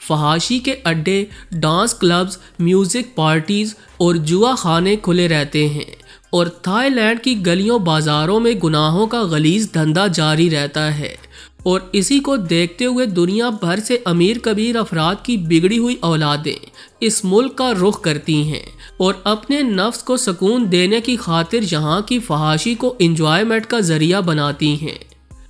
فحاشی کے اڈے، ڈانس کلبز، میوزک پارٹیز اور جوا خانے کھلے رہتے ہیں، اور تھائی لینڈ کی گلیوں بازاروں میں گناہوں کا غلیظ دھندا جاری رہتا ہے، اور اسی کو دیکھتے ہوئے دنیا بھر سے امیر کبیر افراد کی بگڑی ہوئی اولادیں اس ملک کا رخ کرتی ہیں اور اپنے نفس کو سکون دینے کی خاطر یہاں کی فحاشی کو انجوائمنٹ کا ذریعہ بناتی ہیں۔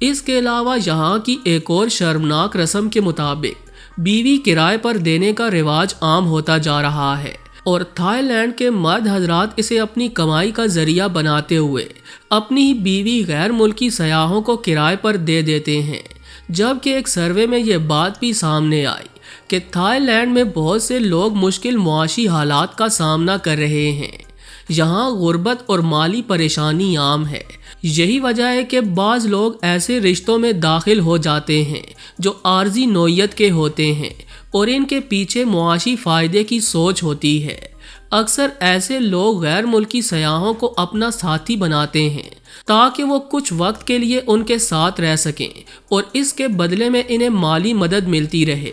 اس کے علاوہ یہاں کی ایک اور شرمناک رسم کے مطابق بیوی کرائے پر دینے کا رواج عام ہوتا جا رہا ہے، اور تھائی لینڈ کے مرد حضرات اسے اپنی کمائی کا ذریعہ بناتے ہوئے اپنی ہی بیوی غیر ملکی سیاحوں کو کرائے پر دے دیتے ہیں، جبکہ ایک سروے میں یہ بات بھی سامنے آئی کہ تھائی لینڈ میں بہت سے لوگ مشکل معاشی حالات کا سامنا کر رہے ہیں۔ یہاں غربت اور مالی پریشانی عام ہے۔ یہی وجہ ہے کہ بعض لوگ ایسے رشتوں میں داخل ہو جاتے ہیں جو عارضی نوعیت کے ہوتے ہیں اور ان کے پیچھے معاشی فائدے کی سوچ ہوتی ہے۔ اکثر ایسے لوگ غیر ملکی سیاحوں کو اپنا ساتھی بناتے ہیں تاکہ وہ کچھ وقت کے لیے ان کے ساتھ رہ سکیں اور اس کے بدلے میں انہیں مالی مدد ملتی رہے۔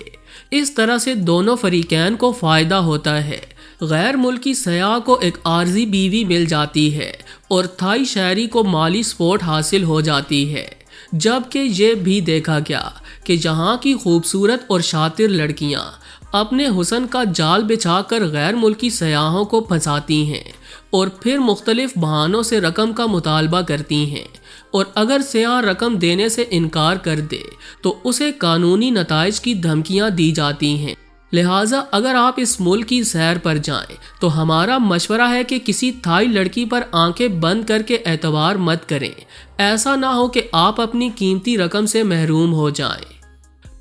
اس طرح سے دونوں فریقین کو فائدہ ہوتا ہے۔ غیر ملکی سیاح کو ایک عارضی بیوی مل جاتی ہے اور تھائی شہری کو مالی سپورٹ حاصل ہو جاتی ہے، جبکہ یہ بھی دیکھا گیا کہ یہاں کی خوبصورت اور شاطر لڑکیاں اپنے حسن کا جال بچھا کر غیر ملکی سیاحوں کو پھنساتی ہیں اور پھر مختلف بہانوں سے رقم کا مطالبہ کرتی ہیں، اور اگر سیاح رقم دینے سے انکار کر دے تو اسے قانونی نتائج کی دھمکیاں دی جاتی ہیں۔ لہٰذا اگر آپ اس ملک کی سیر پر جائیں تو ہمارا مشورہ ہے کہ کسی تھائی لڑکی پر آنکھیں بند کر کے اعتبار مت کریں، ایسا نہ ہو کہ آپ اپنی قیمتی رقم سے محروم ہو جائیں۔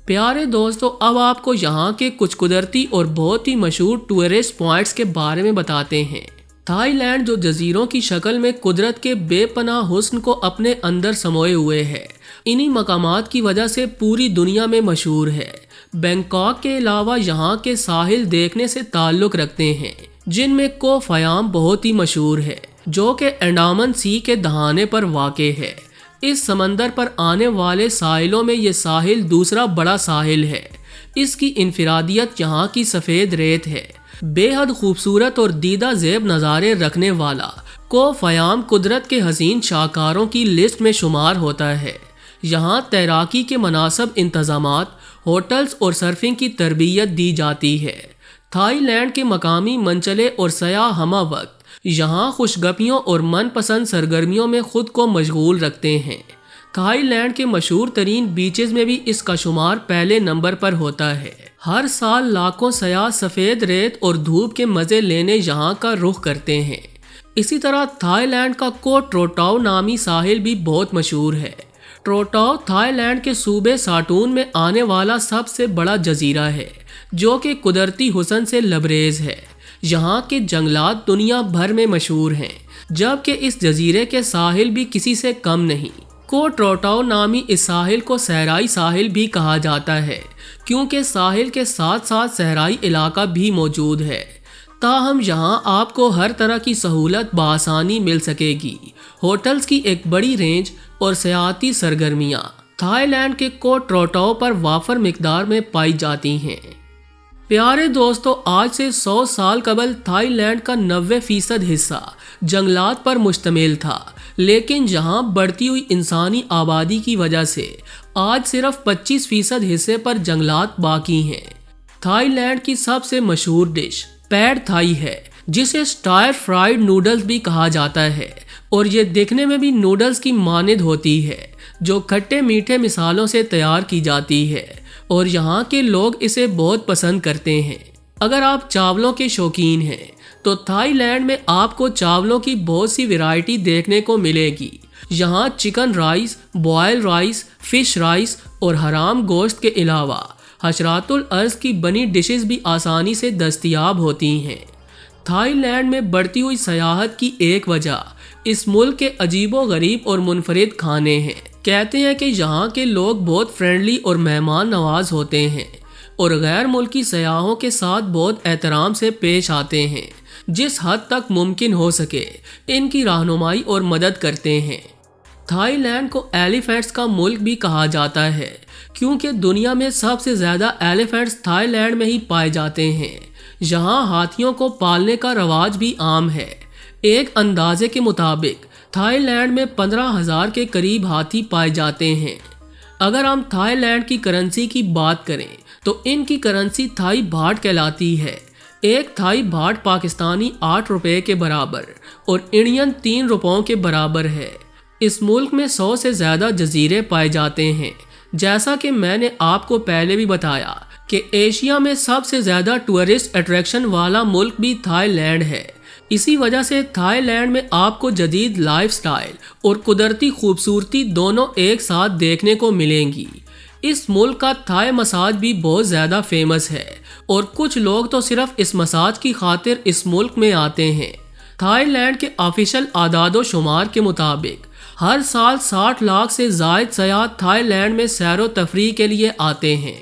پیارے دوستو، اب آپ کو یہاں کے کچھ قدرتی اور بہت ہی مشہور ٹورسٹ پوائنٹس کے بارے میں بتاتے ہیں۔ تھائی لینڈ جو جزیروں کی شکل میں قدرت کے بے پناہ حسن کو اپنے اندر سموئے ہوئے ہے، انہی مقامات کی وجہ سے پوری دنیا میں مشہور ہے۔ بینکاک کے علاوہ یہاں کے ساحل دیکھنے سے تعلق رکھتے ہیں، جن میں کو فیام بہت ہی مشہور ہے، جو کہ انڈامان سی کے دہانے پر واقع ہے۔ اس سمندر پر آنے والے ساحلوں میں یہ ساحل دوسرا بڑا ساحل ہے۔ اس کی انفرادیت یہاں کی سفید ریت ہے۔ بے حد خوبصورت اور دیدہ زیب نظارے رکھنے والا کو فیام قدرت کے حسین شاہکاروں کی لسٹ میں شمار ہوتا ہے۔ یہاں تیراکی کے مناسب انتظامات، ہوٹلز اور سرفنگ کی تربیت دی جاتی ہے۔ تھائی لینڈ کے مقامی منچلے اور سیاح ہمہ وقت یہاں خوشگپیوں اور من پسند سرگرمیوں میں خود کو مشغول رکھتے ہیں۔ تھائی لینڈ کے مشہور ترین بیچز میں بھی اس کا شمار پہلے نمبر پر ہوتا ہے۔ ہر سال لاکھوں سیاح سفید ریت اور دھوپ کے مزے لینے یہاں کا رخ کرتے ہیں۔ اسی طرح تھائی لینڈ کا کو ٹروٹاؤ نامی ساحل بھی بہت مشہور ہے۔ ٹروٹاؤ تھائی لینڈ کے صوبے ساٹون میں آنے والا سب سے بڑا جزیرہ ہے، جو کہ قدرتی حسن سے لبریز ہے۔ یہاں کے جنگلات دنیا بھر میں مشہور ہیں، جبکہ اس جزیرے کے ساحل بھی کسی سے کم نہیں۔ کو ٹروٹاؤ نامی اس ساحل کو صحرائی ساحل بھی کہا جاتا ہے، کیونکہ ساحل کے ساتھ ساتھ صحرائی علاقہ بھی موجود ہے۔ تاہم یہاں آپ کو ہر طرح کی سہولت بآسانی مل سکے گی۔ ہوٹلز کی ایک بڑی رینج اور سیاحتی سرگرمیاں تھائی لینڈ کے کو ٹروٹاؤ پر وافر مقدار میں پائی جاتی ہیں۔ پیارے دوستو، آج سے 100 سال قبل تھائی لینڈ کا 90% حصہ جنگلات پر مشتمل تھا، لیکن یہاں بڑھتی ہوئی انسانی آبادی کی وجہ سے آج صرف 25% حصے پر جنگلات باقی ہیں۔ تھائی لینڈ کی سب سے مشہور ڈش پیڈ تھائی ہے، جسے سٹائر فرائیڈ نوڈلز بھی کہا جاتا ہے، اور یہ دیکھنے میں بھی نوڈلز کی مانند ہوتی ہے، جو کھٹے میٹھے مصالحوں سے تیار کی جاتی ہے، اور یہاں کے لوگ اسے بہت پسند کرتے ہیں۔ اگر آپ چاولوں کے شوقین ہیں تو تھائی لینڈ میں آپ کو چاولوں کی بہت سی ورائٹی دیکھنے کو ملے گی۔ یہاں chicken rice, boil rice, fish rice اور حرام گوشت کے علاوہ حشرات الارض کی بنی ڈشز بھی آسانی سے دستیاب ہوتی ہیں۔ تھائی لینڈ میں بڑھتی ہوئی سیاحت کی ایک وجہ اس ملک کے عجیب و غریب اور منفرد کھانے ہیں۔ کہتے ہیں کہ یہاں کے لوگ بہت فرینڈلی اور مہمان نواز ہوتے ہیں اور غیر ملکی سیاحوں کے ساتھ بہت احترام سے پیش آتے ہیں، جس حد تک ممکن ہو سکے ان کی رہنمائی اور مدد کرتے ہیں۔ تھائی لینڈ کو ایلیفینٹس کا ملک بھی کہا جاتا ہے کیونکہ دنیا میں سب سے زیادہ ایلیفینٹس تھائی لینڈ میں ہی پائے جاتے ہیں۔ یہاں ہاتھیوں کو پالنے کا رواج بھی عام ہے۔ ایک اندازے کے مطابق تھائی لینڈ میں 15,000 کے قریب ہاتھی پائے جاتے ہیں۔ اگر ہم تھائی لینڈ کی کرنسی کی بات کریں تو ان کی کرنسی تھائی بھاٹ کہلاتی ہے۔ ایک تھائی بھاٹ پاکستانی 8 روپے کے برابر اور انڈین 3 روپوں کے برابر ہے۔ اس ملک میں 100 سے زیادہ جزیرے پائے جاتے ہیں۔ جیسا کہ میں نے آپ کو پہلے بھی بتایا کہ ایشیا میں سب سے زیادہ ٹورسٹ اٹریکشن والا ملک بھی تھائی لینڈ ہے۔ اسی وجہ سے تھائی لینڈ میں آپ کو جدید لائف سٹائل اور قدرتی خوبصورتی دونوں ایک ساتھ دیکھنے کو ملیں گی۔ اس ملک کا تھائی مساج بھی بہت زیادہ فیمس ہے اور کچھ لوگ تو صرف اس مساج کی خاطر اس ملک میں آتے ہیں۔ تھائی لینڈ کے آفیشل اعداد و شمار کے مطابق ہر سال 60 لاکھ سے زائد سیاح تھائی لینڈ میں سیر و تفریح کے لیے آتے ہیں۔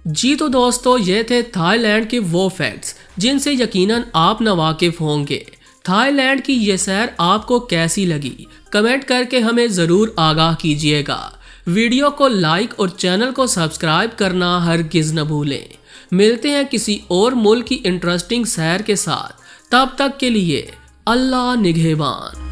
جی تو دوستو، یہ تھے تھائی لینڈ کے وہ فیکٹس جن سے یقیناً آپ ناواقف ہوں گے۔ تھائی لینڈ کی یہ سیر آپ کو کیسی لگی؟ کمنٹ کر کے ہمیں ضرور آگاہ کیجیے گا۔ ویڈیو کو لائک اور چینل کو سبسکرائب کرنا ہرگز نہ بھولیں۔ ملتے ہیں کسی اور ملک کی انٹرسٹنگ سیر کے ساتھ، تب تک کے لیے اللہ نگہبان۔